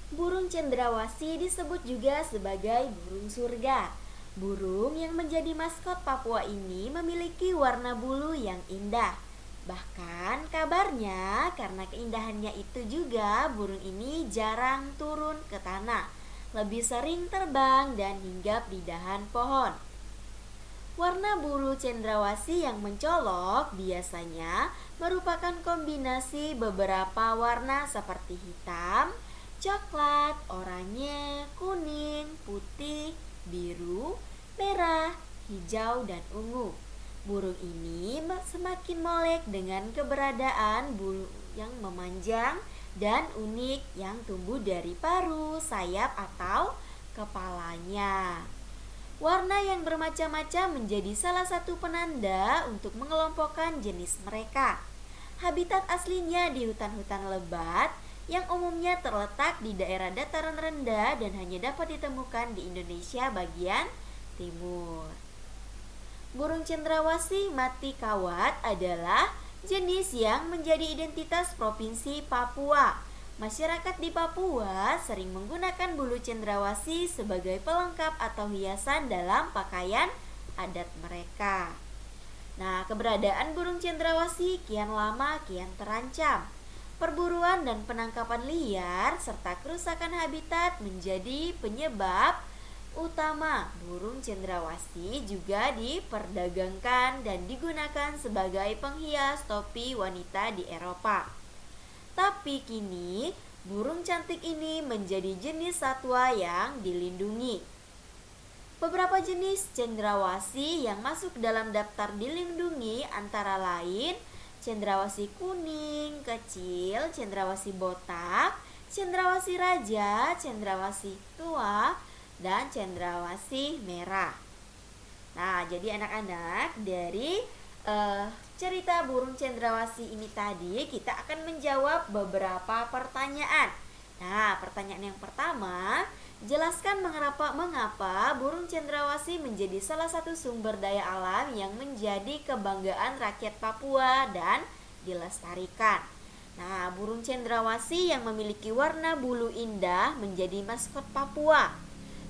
Burung cendrawasih disebut juga sebagai burung surga. Burung yang menjadi maskot Papua ini memiliki warna bulu yang indah. Bahkan kabarnya karena keindahannya itu juga burung ini jarang turun ke tanah. Lebih sering terbang dan hinggap di dahan pohon. Warna bulu cendrawasih yang mencolok biasanya merupakan kombinasi beberapa warna seperti hitam, coklat, oranye, kuning, putih, biru, merah, hijau, dan ungu. Burung ini semakin molek dengan keberadaan bulu yang memanjang dan unik yang tumbuh dari paruh, sayap, atau kepalanya. Warna yang bermacam-macam menjadi salah satu penanda untuk mengelompokkan jenis mereka. Habitat aslinya di hutan-hutan lebat yang umumnya terletak di daerah dataran rendah dan hanya dapat ditemukan di Indonesia bagian timur. Burung cendrawasih mati kawat adalah jenis yang menjadi identitas Provinsi Papua. Masyarakat di Papua sering menggunakan bulu cendrawasih sebagai pelengkap atau hiasan dalam pakaian adat mereka. Nah, keberadaan burung cendrawasih kian lama kian terancam. Perburuan dan penangkapan liar serta kerusakan habitat menjadi penyebab utama. Burung cendrawasih juga diperdagangkan dan digunakan sebagai penghias topi wanita di Eropa. Tapi kini, burung cantik ini menjadi jenis satwa yang dilindungi. Beberapa jenis cendrawasih yang masuk dalam daftar dilindungi antara lain cendrawasih kuning, kecil, cendrawasih botak, cendrawasih raja, cendrawasih tua, dan cendrawasih merah. Nah, jadi anak-anak dari cerita burung cendrawasih ini tadi kita akan menjawab beberapa pertanyaan. Nah, pertanyaan yang pertama, jelaskan mengapa burung cendrawasih menjadi salah satu sumber daya alam yang menjadi kebanggaan rakyat Papua dan dilestarikan. Nah, burung cendrawasih yang memiliki warna bulu indah menjadi maskot Papua.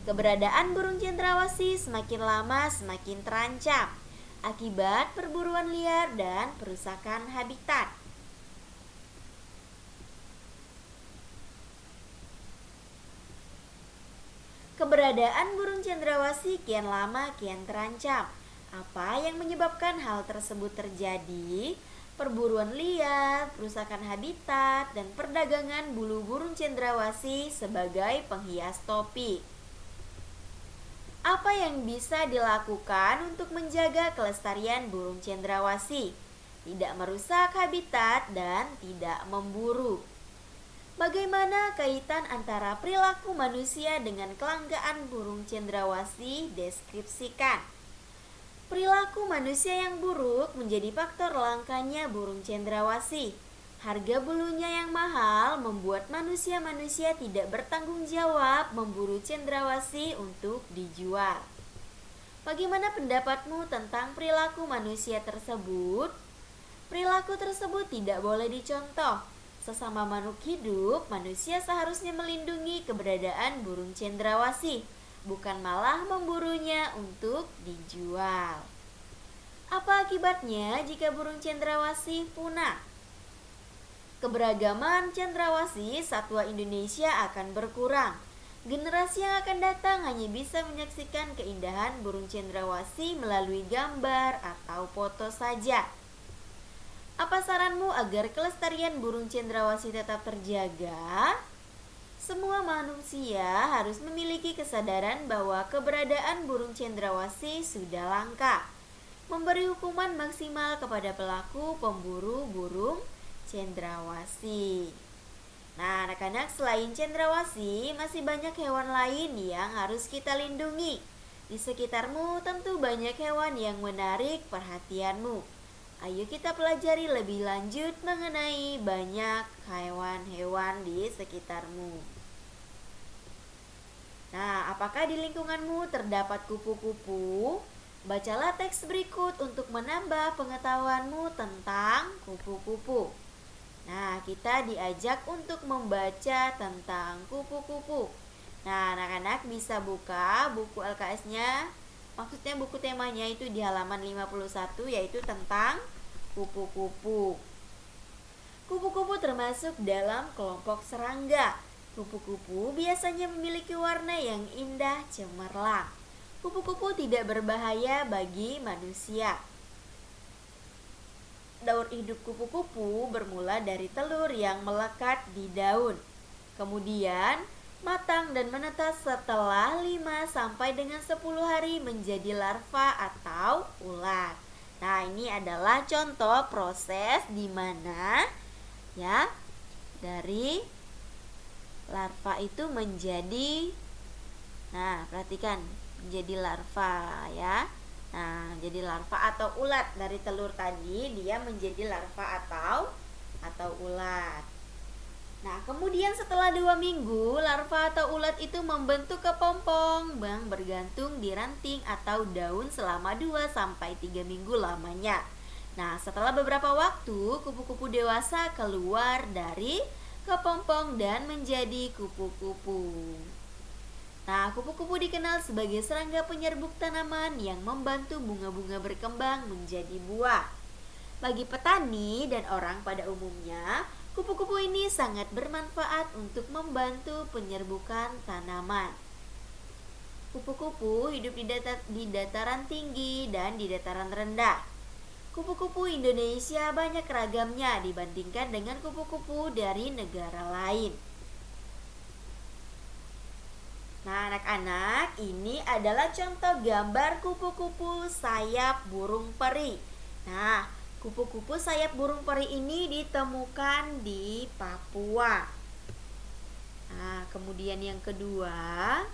Keberadaan burung cendrawasih semakin lama semakin terancam akibat perburuan liar dan perusakan habitat. Keberadaan burung cendrawasih kian lama kian terancam. Apa yang menyebabkan hal tersebut terjadi? Perburuan liar, perusakan habitat, dan perdagangan bulu burung cendrawasih sebagai penghias topi. Apa yang bisa dilakukan untuk menjaga kelestarian burung cendrawasih? Tidak merusak habitat dan tidak memburu. Bagaimana kaitan antara perilaku manusia dengan kelangkaan burung cendrawasih? Deskripsikan. Perilaku manusia yang buruk menjadi faktor langkanya burung cendrawasih. Harga bulunya yang mahal membuat manusia-manusia tidak bertanggung jawab memburu cendrawasih untuk dijual. Bagaimana pendapatmu tentang perilaku manusia tersebut? Perilaku tersebut tidak boleh dicontoh. Sesama makhluk hidup, manusia seharusnya melindungi keberadaan burung cendrawasih, bukan malah memburunya untuk dijual. Apa akibatnya jika burung cendrawasih punah? Keberagaman cendrawasih satwa Indonesia akan berkurang. Generasi yang akan datang hanya bisa menyaksikan keindahan burung cendrawasih melalui gambar atau foto saja. Apa saranmu agar kelestarian burung cendrawasih tetap terjaga? Semua manusia harus memiliki kesadaran bahwa keberadaan burung cendrawasih sudah langka. Memberi hukuman maksimal kepada pelaku pemburu burung cendrawasih. Nah, anak-anak, selain cendrawasih, masih banyak hewan lain yang harus kita lindungi. Di sekitarmu tentu banyak hewan yang menarik perhatianmu. Ayo kita pelajari lebih lanjut mengenai banyak hewan-hewan di sekitarmu. Nah, apakah di lingkunganmu terdapat kupu-kupu? Bacalah teks berikut untuk menambah pengetahuanmu tentang kupu-kupu. Nah, kita diajak untuk membaca tentang kupu-kupu. Nah, anak-anak bisa buka buku LKS-nya. Maksudnya buku temanya itu di halaman 51, yaitu tentang kupu-kupu. Kupu-kupu termasuk dalam kelompok serangga. Kupu-kupu biasanya memiliki warna yang indah cemerlang. Kupu-kupu tidak berbahaya bagi manusia. Daur hidup kupu-kupu bermula dari telur yang melekat di daun. Kemudian matang dan menetas setelah 5 sampai dengan 10 hari menjadi larva atau ulat. Nah, ini adalah contoh proses di mana ya dari larva itu menjadi, nah perhatikan, menjadi larva ya. Nah, jadi larva atau ulat dari telur tadi dia menjadi larva atau ulat. Nah, kemudian setelah 2 minggu, larva atau ulat itu membentuk kepompong yang bergantung di ranting atau daun selama 2 sampai 3 minggu lamanya. Nah, setelah beberapa waktu, kupu-kupu dewasa keluar dari kepompong dan menjadi kupu-kupu. Nah, kupu-kupu dikenal sebagai serangga penyerbuk tanaman yang membantu bunga-bunga berkembang menjadi buah. Bagi petani dan orang pada umumnya, kupu-kupu ini sangat bermanfaat untuk membantu penyerbukan tanaman. Kupu-kupu hidup di dataran tinggi dan di dataran rendah. Kupu-kupu Indonesia banyak ragamnya dibandingkan dengan kupu-kupu dari negara lain. Nah, anak-anak, ini adalah contoh gambar kupu-kupu sayap burung peri. Nah, kupu-kupu sayap burung peri ini ditemukan di Papua. Nah, kemudian yang kedua,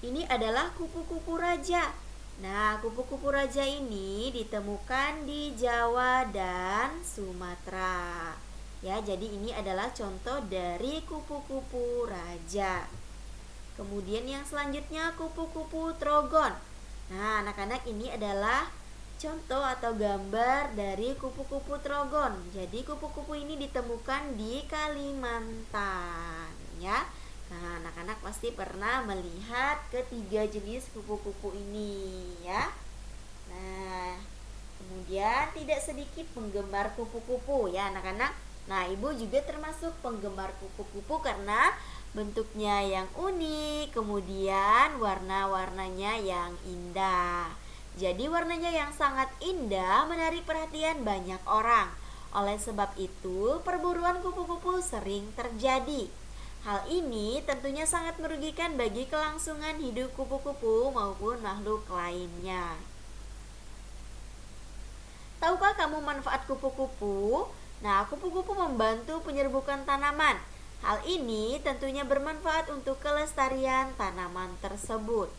ini adalah kupu-kupu raja. Nah, kupu-kupu raja ini ditemukan di Jawa dan Sumatera. Ya, jadi ini adalah contoh dari kupu-kupu raja. Kemudian yang selanjutnya kupu-kupu trogon. Nah, anak-anak, ini adalah contoh atau gambar dari kupu-kupu trogon. Jadi kupu-kupu ini ditemukan di Kalimantan ya. Nah, anak-anak pasti pernah melihat ketiga jenis kupu-kupu ini ya. Nah, kemudian tidak sedikit penggemar kupu-kupu ya anak-anak. Nah, ibu juga termasuk penggemar kupu-kupu karena bentuknya yang unik, kemudian warna-warnanya yang indah. Jadi warnanya yang sangat indah menarik perhatian banyak orang. Oleh sebab itu, perburuan kupu-kupu sering terjadi. Hal ini tentunya sangat merugikan bagi kelangsungan hidup kupu-kupu maupun makhluk lainnya. Tahukah kamu manfaat kupu-kupu? Nah, kupu-kupu membantu penyerbukan tanaman. Hal ini tentunya bermanfaat untuk kelestarian tanaman tersebut.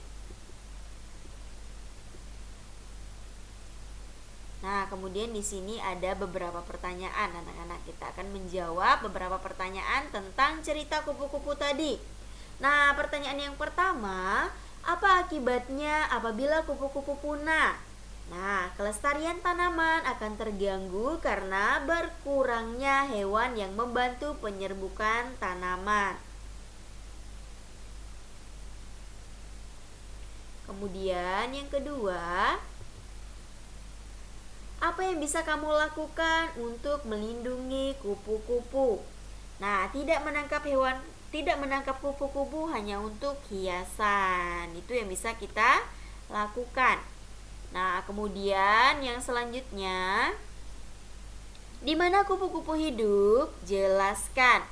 Nah, kemudian di sini ada beberapa pertanyaan anak-anak. Kita akan menjawab beberapa pertanyaan tentang cerita kupu-kupu tadi. Nah, pertanyaan yang pertama, apa akibatnya apabila kupu-kupu punah? Nah, kelestarian tanaman akan terganggu karena berkurangnya hewan yang membantu penyerbukan tanaman. Kemudian yang kedua, apa yang bisa kamu lakukan untuk melindungi kupu-kupu? Nah, tidak menangkap kupu-kupu hanya untuk hiasan. Itu yang bisa kita lakukan. Nah, kemudian yang selanjutnya, di mana kupu-kupu hidup? Jelaskan.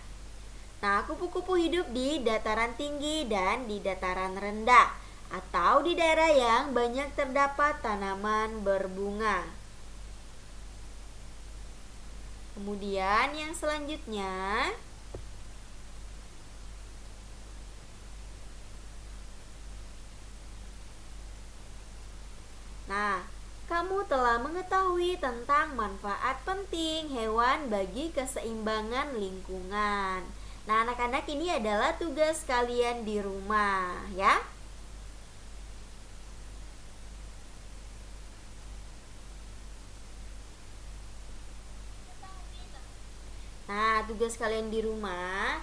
Nah, kupu-kupu hidup di dataran tinggi dan di dataran rendah atau di daerah yang banyak terdapat tanaman berbunga. Kemudian yang selanjutnya, nah, kamu telah mengetahui tentang manfaat penting hewan bagi keseimbangan lingkungan. Nah, anak-anak, ini adalah tugas kalian di rumah ya. tugas kalian di rumah.